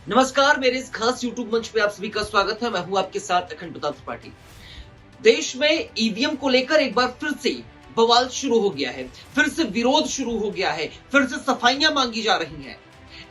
नमस्कार, मेरे इस खास YouTube मंच पे आप सभी का स्वागत है। मैं हूं आपके साथ अखंड प्रताप त्रिपाठी। देश में ईवीएम को लेकर एक बार फिर से बवाल शुरू हो गया है, फिर से विरोध शुरू हो गया है, फिर से सफाइयां मांगी जा रही हैं।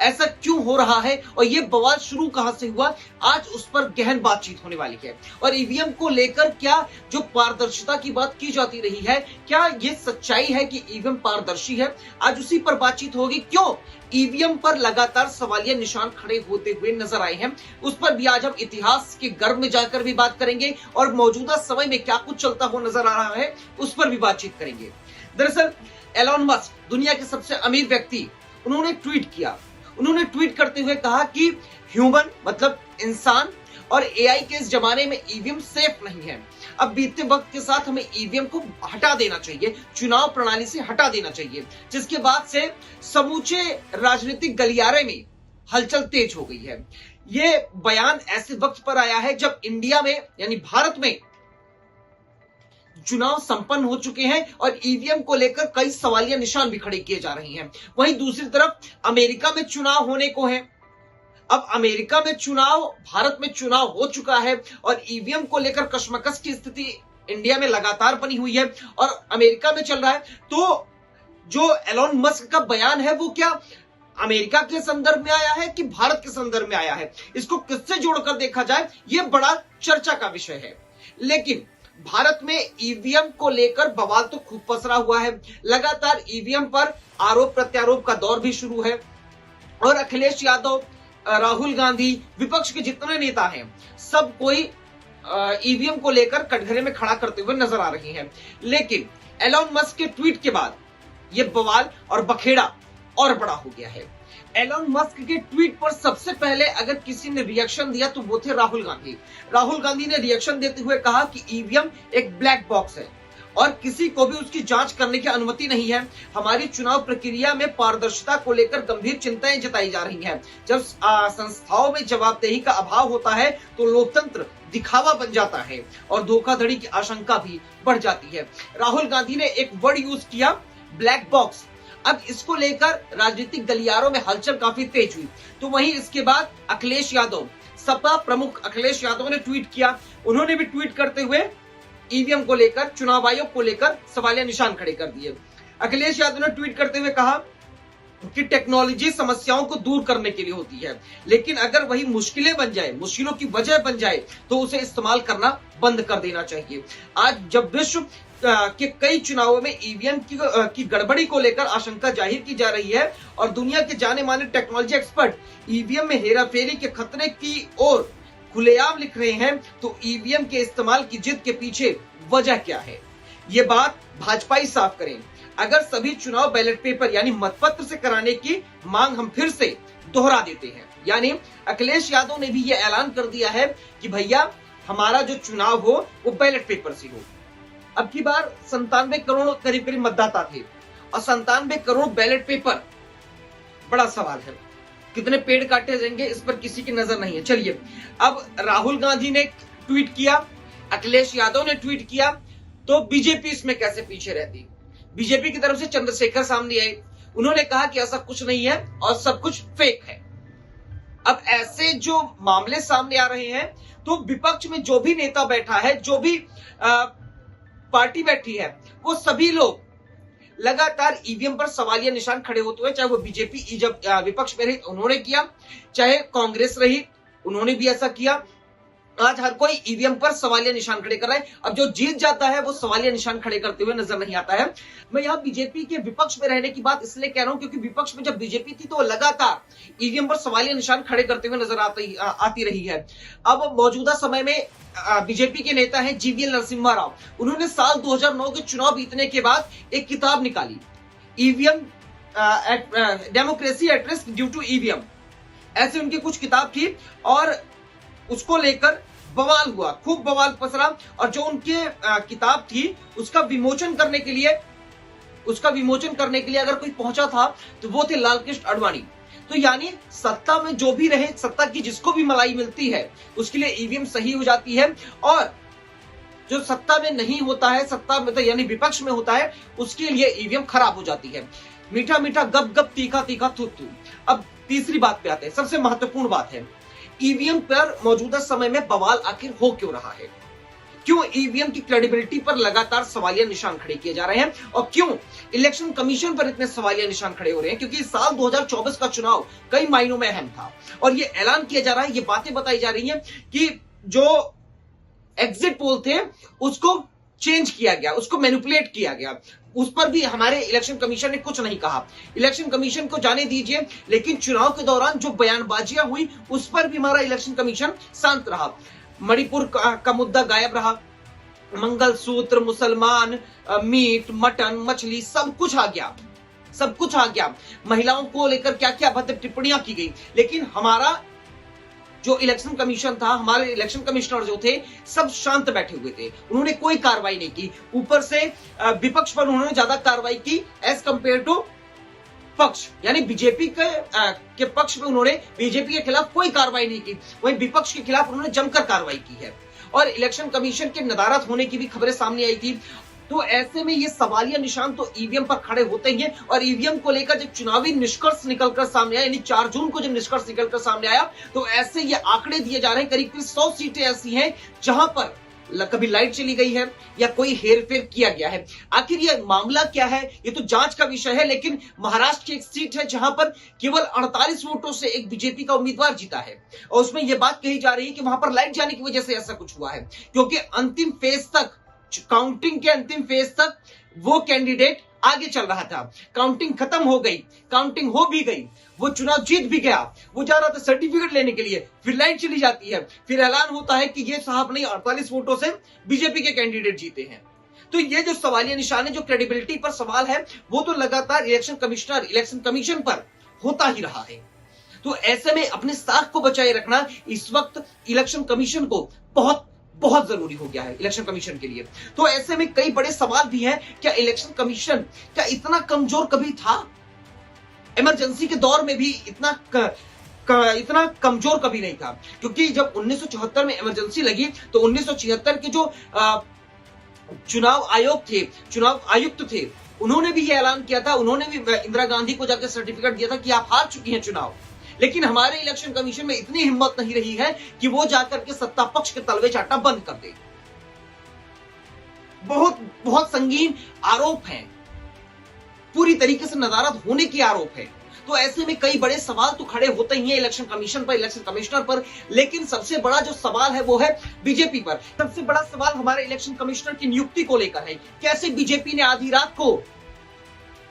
ऐसा क्यों हो रहा है और ये बवाल शुरू कहां से हुआ, आज उस पर गहन बातचीत होने वाली है। और ईवीएम को लेकर क्या जो पारदर्शिता की बात की जाती रही है, क्या ये सच्चाई है कि ईवीएम पारदर्शी है, आज उसी पर बातचीत होगी। क्यों ईवीएम पर लगातार सवालिया निशान खड़े होते हुए नजर आए हैं, उस पर भी आज हम इतिहास के गर्भ में जाकर भी बात करेंगे और मौजूदा समय में क्या कुछ चलता हुआ नजर आ रहा है उस पर भी बातचीत करेंगे। दरअसल एलोन मस्क, दुनिया के सबसे अमीर व्यक्ति, उन्होंने ट्वीट करते हुए कहा कि ह्यूमन मतलब इंसान और एआई के इस जमाने में ईवीएम सेफ नहीं है। अब बीतते वक्त के साथ हमें ईवीएम को हटा देना चाहिए, चुनाव प्रणाली से हटा देना चाहिए, जिसके बाद से समूचे राजनीतिक गलियारे में हलचल तेज हो गई है। ये बयान ऐसे वक्त पर आया है जब इंडिया में यानी भारत में चुनाव संपन्न हो चुके हैं और ईवीएम को लेकर कई सवालिया निशान भी खड़े किए जा रहे हैं। वहीं दूसरी तरफ अमेरिका में चुनाव होने को है। अब अमेरिका में चुनाव, भारत में चुनाव हो चुका है और ईवीएम को लेकर कशमकश की स्थिति इंडिया में लगातार बनी हुई है और अमेरिका में चल रहा है। तो जो एलोन मस्क का बयान है वो क्या अमेरिका के संदर्भ में आया है कि भारत के संदर्भ में आया है, इसको किससे जोड़कर देखा जाए, यह बड़ा चर्चा का विषय है। लेकिन भारत में ईवीएम को लेकर बवाल तो खूब पसरा हुआ है। लगातार ईवीएम पर आरोप प्रत्यारोप का दौर भी शुरू है और अखिलेश यादव, राहुल गांधी, विपक्ष के जितने नेता हैं, सब कोई ईवीएम को लेकर कटघरे में खड़ा करते हुए नजर आ रहे हैं। लेकिन एलोन मस्क के ट्वीट के बाद यह बवाल और बखेड़ा और बड़ा हो गया है। एलोन मस्क के ट्वीट पर सबसे पहले अगर किसी ने रिएक्शन दिया तो वो थे राहुल गांधी। राहुल गांधी ने रिएक्शन देते हुए कहा कि ईवीएम एक ब्लैक बॉक्स है और किसी को भी उसकी जांच करने की अनुमति नहीं है। हमारी चुनाव प्रक्रिया में पारदर्शिता को लेकर गंभीर चिंताएं जताई जा रही हैं। जब संस्थाओं में जवाबदेही का अभाव होता है तो लोकतंत्र दिखावा बन जाता है और धोखाधड़ी की आशंका भी बढ़ जाती है। राहुल गांधी ने एक वर्ड यूज किया, ब्लैक बॉक्स। अब इसको लेकर राजनीतिक गलियारों में हलचल काफी तेज हुई। तो वहीं इसके बाद अखिलेश यादव, सपा प्रमुख अखिलेश यादव ने ट्वीट किया। उन्होंने भी ट्वीट करते हुए ईवीएम को लेकर, चुनाव आयोग को लेकर सवालिया निशान खड़े कर दिए। अखिलेश यादव ने ट्वीट करते हुए कहा कि टेक्नोलॉजी समस्याओं को दूर करने के लिए होती है, लेकिन अगर वही मुश्किलें बन जाए, मुश्किलों की वजह बन जाए तो उसे इस्तेमाल करना बंद कर देना चाहिए। आज जब विश्व के कई चुनावों में ईवीएम की गड़बड़ी को लेकर आशंका जाहिर की जा रही है और दुनिया के जाने माने टेक्नोलॉजी एक्सपर्ट ईवीएम में हेराफेरी के खतरे की ओर खुलेआम लिख रहे हैं, तो ईवीएम के इस्तेमाल की जिद के पीछे वजह क्या है, ये बात भाजपा ही साफ करें। अगर सभी चुनाव बैलेट पेपर यानी मतपत्र से कराने की मांग हम फिर से दोहरा देते हैं, यानी अखिलेश यादव ने भी ये ऐलान कर दिया है कि भैया हमारा जो चुनाव हो वो बैलेट पेपर से हो। अब की बार 97 करोड़ करीब मतदाता थे और 97 करोड़ बैलेट पेपर, बड़ा सवाल है कितने पेड़ काटे जाएंगे इस पर किसी की नजर नहीं है। चलिए, अब राहुल गांधी ने ट्वीट किया, अखिलेश यादव ने ट्वीट किया, तो बीजेपी इसमें कैसे पीछे रहती। बीजेपी की तरफ से चंद्रशेखर सामने आए, उन्होंने कहा कि ऐसा कुछ नहीं है और सब कुछ फेक है। अब ऐसे जो मामले सामने आ रहे हैं तो विपक्ष में जो भी नेता बैठा है, जो भी पार्टी बैठी है, वो सभी लोग लगातार ईवीएम पर सवालिया निशान खड़े होते हुए, चाहे वो बीजेपी जब विपक्ष में रही उन्होंने किया, चाहे कांग्रेस रही उन्होंने भी ऐसा किया। आज हर कोई ईवीएम पर सवालिया निशान खड़े कर रहा है। अब जो जीत जाता है वो सवालिया निशान खड़े करते हुए नजर नहीं आता है। मैं यहाँ बीजेपी के विपक्ष में रहने की बात इसलिए कह रहा हूं क्योंकि विपक्ष में जब बीजेपी थी तो लगातार ईवीएम पर सवालिया निशान खड़े करते हुए नजर आती रही है। अब मौजूदा समय में बीजेपी के नेता हैं जीवीएल नरसिम्हा राव, उन्होंने साल 2009 के चुनाव जीतने के बाद एक किताब निकाली, EVM democracy at risk due to EVM, ऐसे उनकी कुछ किताब थी और उसको लेकर बवाल हुआ, खूब बवाल पसरा। और जो उनके किताब थी उसका विमोचन करने के लिए अगर कोई पहुंचा था तो वो थे लालकृष्ण आडवाणी। तो यानी सत्ता में जो भी रहे, सत्ता की जिसको भी मलाई मिलती है उसके लिए ईवीएम सही हो जाती है और जो सत्ता में नहीं होता है, सत्ता में तो यानी विपक्ष में होता है, उसके लिए ईवीएम खराब हो जाती है। मीठा मीठा गप गप, तीखा तीखा थू थू। अब तीसरी बात पे आते हैं, सबसे महत्वपूर्ण बात है ईवीएम पर मौजूदा समय में बवाल आखिर हो क्यों रहा है, क्यों ईवीएम की क्रेडिबिलिटी पर लगातार सवालिया निशान खड़े किए जा रहे हैं और क्यों इलेक्शन कमीशन पर इतने सवालिया निशान खड़े हो रहे हैं, क्योंकि साल 2024 का चुनाव कई मायनों में अहम था और ये ऐलान किया जा रहा है, ये बातें बताई जा रही हैं कि जो एग्जिट पोल थे उसको चेंज किया गया, उसको मैनिपुलेट किया गया, उस पर भी हमारे इलेक्शन कमीशन ने कुछ नहीं कहा। इलेक्शन कमीशन को जाने दीजिए, लेकिन चुनाव के दौरान जो बयानबाजियां हुई उस पर भी हमारा इलेक्शन कमीशन शांत रहा। मणिपुर का मुद्दा गायब रहा, मंगलसूत्र, मुसलमान, मीट, मटन, मछली सब कुछ आ गया, सब कुछ आ गया। महिलाओं को लेकर क्या क्या अभद्र टिप्पणियां की गई, लेकिन हमारा जो इलेक्शन कमीशन था, हमारे इलेक्शन कमिश्नर जो थे सब शांत बैठे हुए थे, उन्होंने कोई कार्रवाई नहीं की। ऊपर से विपक्ष पर उन्होंने ज्यादा कार्रवाई की एज कंपेयर टू पक्ष, यानी बीजेपी के पक्ष में उन्होंने बीजेपी के खिलाफ कोई कार्रवाई नहीं की, वहीं विपक्ष के खिलाफ उन्होंने जमकर कार्रवाई की है और इलेक्शन कमीशन के नदारत होने की भी खबरें सामने आई थी। तो ऐसे में ये सवालिया निशान तो ईवीएम पर खड़े होते ही हैं और ईवीएम को लेकर जब चुनावी निष्कर्ष निकलकर सामने आया, यानी 4 जून को जब निष्कर्ष निकलकर सामने आया, तो ऐसे ये आंकड़े दिए जा रहे हैं करीब 100 सीटें ऐसी हैं जहां पर कभी लाइट चली गई है या कोई हेरफेर किया गया है। आखिर ये मामला क्या है, ये तो जांच का विषय है, लेकिन महाराष्ट्र की एक सीट है जहां पर केवल 48 वोटों से एक बीजेपी का उम्मीदवार जीता है और उसमें यह बात कही जा रही है कि वहां पर लाइट जाने की वजह से ऐसा कुछ हुआ है, क्योंकि अंतिम फेज तक, काउंटिंग के अंतिम फेज तक वो कैंडिडेट आगे चल रहा था। काउंटिंग खत्म हो गई, काउंटिंग हो भी गई, वो चुनाव जीत भी गया, वो जा रहा था सर्टिफिकेट लेने के लिए, फिर लाइन चली जाती है, फिर ऐलान होता है कि ये साहब नहीं 48 वोटों से बीजेपी के कैंडिडेट जीते हैं। तो ये जो सवालिया निशान है, जो क्रेडिबिलिटी पर सवाल है, वो तो लगातार इलेक्शन कमिश्नर, इलेक्शन कमीशन पर होता ही रहा है। तो ऐसे में अपने साख को बचाए रखना इस वक्त इलेक्शन कमीशन को बहुत बहुत जरूरी हो गया है, इलेक्शन कमीशन के लिए। तो ऐसे में कई बड़े सवाल भी हैं, क्या इलेक्शन कमीशन क्या इतना कमजोर कभी था? इमरजेंसी के दौर में भी इतना कमजोर कभी नहीं था, क्योंकि जब 1974 में इमरजेंसी लगी तो 1976 के जो चुनाव आयोग थे, चुनाव आयुक्त थे, उन्होंने भी यह ऐलान किया था, उन्होंने भी इंदिरा गांधी को जाकर सर्टिफिकेट दिया था कि आप हार चुकी हैं चुनाव। लेकिन हमारे इलेक्शन कमीशन में इतनी हिम्मत नहीं रही है कि वो जाकर के सत्ता पक्ष के तलवे चाटना बंद कर दे। बहुत बहुत संगीन आरोप हैं, पूरी तरीके से नदारद होने के आरोप है। तो ऐसे में कई बड़े सवाल तो खड़े होते ही हैं इलेक्शन कमीशन पर, इलेक्शन कमिश्नर पर, लेकिन सबसे बड़ा जो सवाल है वो है बीजेपी पर। सबसे बड़ा सवाल हमारे इलेक्शन कमिश्नर की नियुक्ति को लेकर है। कैसे बीजेपी ने आधी रात को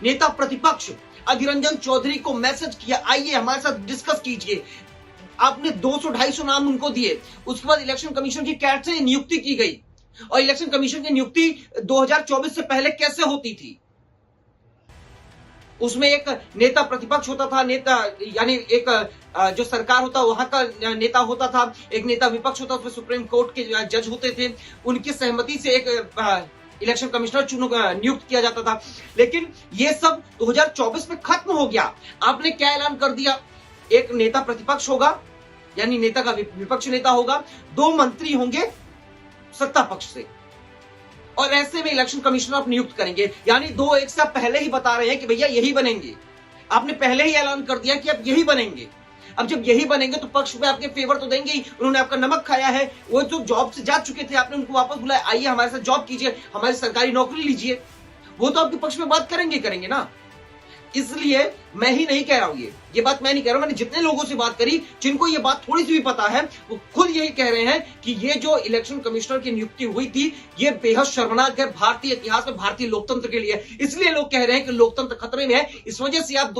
नेता प्रतिपक्ष अधीर रंजन चौधरी को मैसेज किया, आइए हमारे साथ डिस्कस कीजिए, आपने 200-250 नाम उनको दिए, उसके बाद इलेक्शन कमीशन की कैसे नियुक्ति की गई और इलेक्शन कमीशन की नियुक्ति 2024 से पहले कैसे होती थी। उसमें एक नेता प्रतिपक्ष होता था, नेता यानी एक जो सरकार होता वहां का नेता होता था, एक नेता विपक्ष होता, उसमें सुप्रीम कोर्ट के जज होते थे, उनकी सहमति से एक इलेक्शन कमिश्नर नियुक्त किया जाता था। लेकिन ये सब 2024 में खत्म हो गया। आपने क्या ऐलान कर दिया, एक नेता प्रतिपक्ष होगा यानी नेता का विपक्ष नेता होगा, 2 मंत्री होंगे सत्ता पक्ष से, और ऐसे में इलेक्शन कमिश्नर आप नियुक्त करेंगे, यानी 2 एक साथ पहले ही बता रहे हैं कि भैया यही बनेंगे। आपने पहले ही ऐलान कर दिया कि आप यही बनेंगे। अब जब यही बनेंगे तो पक्ष में आपके फेवर तो देंगे ही, उन्होंने आपका नमक खाया है, वो जो जॉब से जा चुके थे आपने उनको वापस बुलाया, आइए हमारे साथ जॉब कीजिए, हमारी सरकारी नौकरी लीजिए, वो तो आपके पक्ष में बात करेंगे ना। इसलिए मैं ही नहीं कह रहा हूं, ये बात मैं नहीं कह रहा हूं, मैंने जितने लोगों से बात करी जिनको ये बात थोड़ी सी भी पता है, वो खुद यही कह रहे हैं कि ये जो इलेक्शन कमिश्नर की नियुक्ति हुई थी ये बेहद शर्मनाक है भारतीय इतिहास में, भारतीय लोकतंत्र के लिए। इसलिए लोग कह रहे हैं कि लोकतंत्र खतरे में है, इस वजह से आप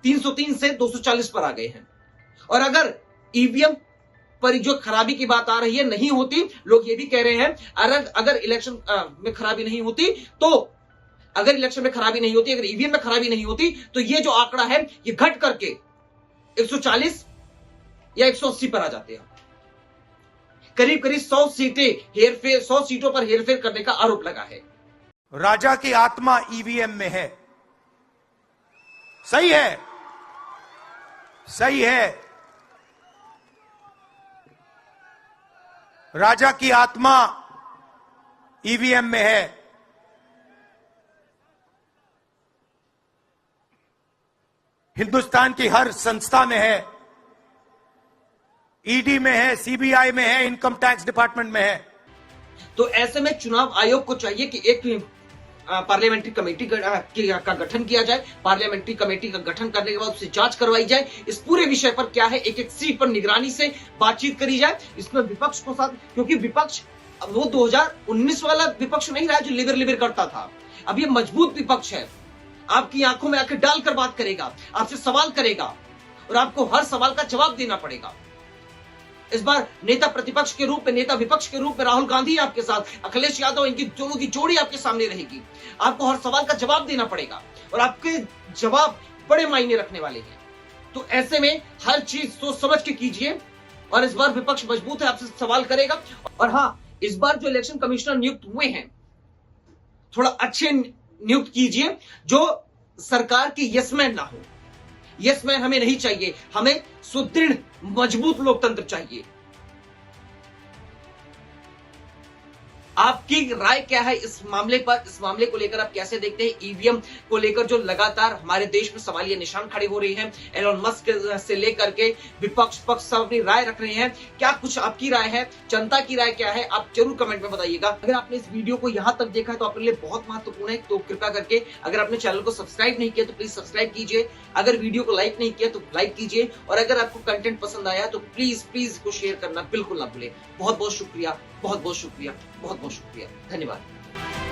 303 से 240 पर आ गए हैं। और अगर ईवीएम पर जो खराबी की बात आ रही है नहीं होती, लोग ये भी कह रहे हैं अगर इलेक्शन में खराबी नहीं होती तो अगर इलेक्शन में खराबी नहीं होती, अगर ईवीएम में खराबी नहीं होती तो ये जो आंकड़ा है ये घट करके 140 या 180 पर आ जाते हैं। करीब करीब 100 सीटें हेरफेर, 100 सीटों पर हेरफेर करने का आरोप लगा है। राजा की आत्मा ईवीएम में है। सही है, सही है। राजा की आत्मा ईवीएम में है। हिंदुस्तान की हर संस्था में है, ईडी में है, सीबीआई में है, इनकम टैक्स डिपार्टमेंट में है। तो ऐसे में चुनाव आयोग को चाहिए कि एक पार्लियामेंट्री कमेटी का गठन किया जाए। पार्लियामेंट्री कमेटी का गठन करने के बाद उससे जांच करवाई जाए। इस पूरे विषय पर क्या है, एक एक सीट पर निगरानी से बातचीत करी जाए। इसमें विपक्ष को साथ, क्योंकि विपक्ष अब वो 2019 वाला विपक्ष नहीं रहा जो लिबर लिबर करता था। अब ये मजबूत विपक्ष है, आपकी आंखों में आंखें डालकर बात करेगा, आपसे सवाल करेगा और आपको हर सवाल का जवाब देना पड़ेगा। इस बार नेता प्रतिपक्ष के रूप में, नेता विपक्ष के रूप में राहुल गांधी आपके साथ, अखिलेश यादव, इनकी दोनों की जोड़ी आपके सामने रहेगी। आपको हर सवाल का जवाब देना पड़ेगा और आपके जवाब बड़े मायने रखने वाले हैं। तो ऐसे में हर चीज सोच समझ के कीजिए और इस बार विपक्ष मजबूत है, आपसे सवाल करेगा। और हाँ, इस बार जो इलेक्शन कमिश्नर नियुक्त हुए हैं, थोड़ा अच्छे नियुक्त कीजिए जो सरकार के यसमैन ना हो। यसमैन हमें नहीं चाहिए, हमें सुदृढ़ मजबूत लोकतंत्र चाहिए। आपकी राय क्या है इस मामले पर? इस मामले को लेकर आप कैसे देखते हैं? ईवीएम को लेकर जो लगातार हमारे देश में सवालिया निशान खड़े हो रहे हैं, एलोन मस्क से लेकर के विपक्ष पक्ष सब अपनी राय रख रहे हैं। क्या कुछ आपकी राय है, जनता की राय क्या है, आप जरूर कमेंट में बताइएगा। अगर आपने इस वीडियो को यहां तक देखा है तो आपके लिए बहुत महत्वपूर्ण है, तो कृपया करके अगर आपने चैनल को सब्सक्राइब नहीं किया तो प्लीज सब्सक्राइब कीजिए। अगर वीडियो को लाइक नहीं किया तो लाइक कीजिए और अगर आपको कंटेंट पसंद आया तो प्लीज इसको शेयर करना बिल्कुल ना भूलें। बहुत बहुत शुक्रिया, बहुत बहुत शुक्रिया, बहुत बहुत शुक्रिया, धन्यवाद।